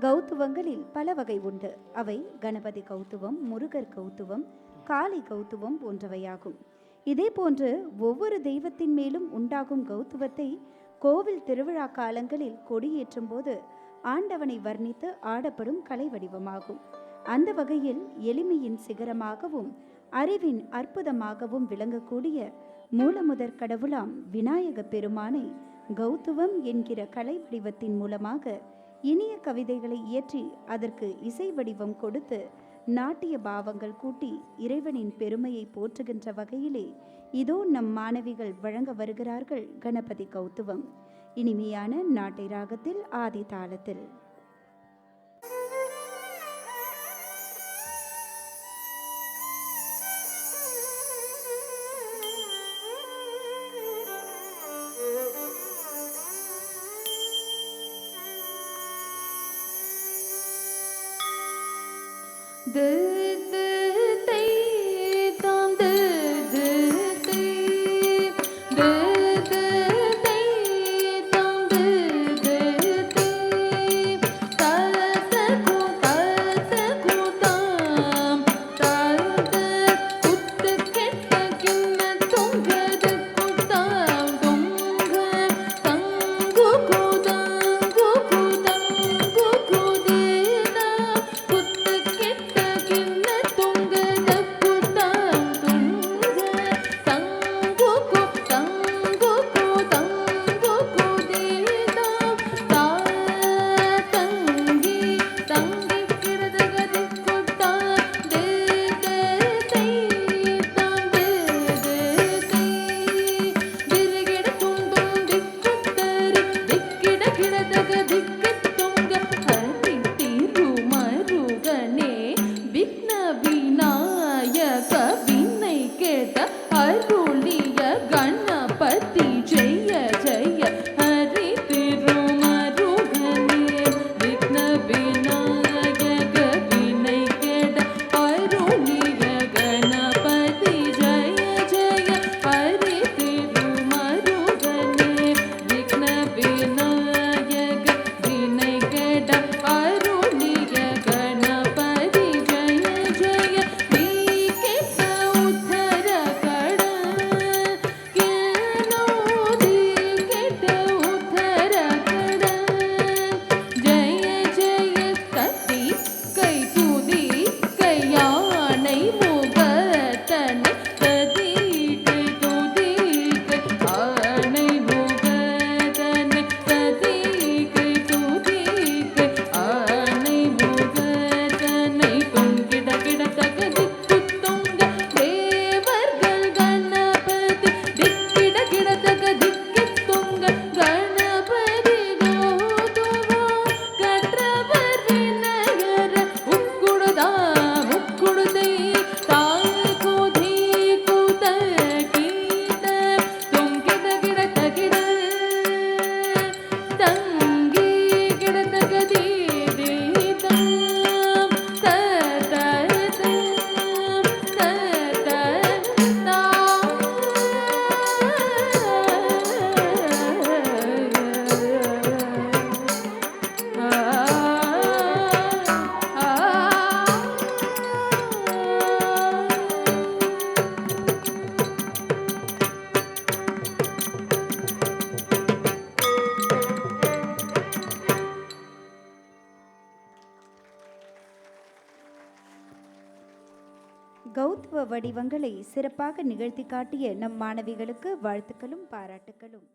கௌத்துவங்களில் பல வகை உண்டு. அவை கணபதி கௌத்துவம், முருகர் கௌத்துவம், காளி கௌத்துவம் போன்றவையாகும். இதே போன்று ஒவ்வொரு தெய்வத்தின் மேலும் உண்டாகும் கௌத்துவத்தை கோவில் திருவிழா காலங்களில் கொடியேற்றும் போது ஆண்டவனை வர்ணித்து ஆடப்படும் கலை வடிவமாகும். அந்த வகையில் எளிமையின் சிகரமாகவும் அறிவின் அற்புதமாகவும் விளங்கக்கூடிய மூலமுதற் கடவுளாம் விநாயக பெருமானை கௌத்துவம் என்கிற கலை வடிவத்தின் மூலமாக இனிய கவிதைகளை இயற்றி அதற்கு இசை வடிவம் கொடுத்து நாட்டிய பாவங்கள் கூட்டி இறைவனின் பெருமையை போற்றுகின்ற வகையிலே இதோ நம் மாணவிகள் வழங்க வருகிறார்கள் கணபதி கௌத்துவம். இனிமையான நாட்டை ராகத்தில் ஆதி தாளத்தில். கௌத்துவ வடிவங்களை சிறப்பாக நிகழ்த்தி காட்டிய நம் மாணவிகளுக்கு வாழ்த்துக்களும் பாராட்டுக்களும்.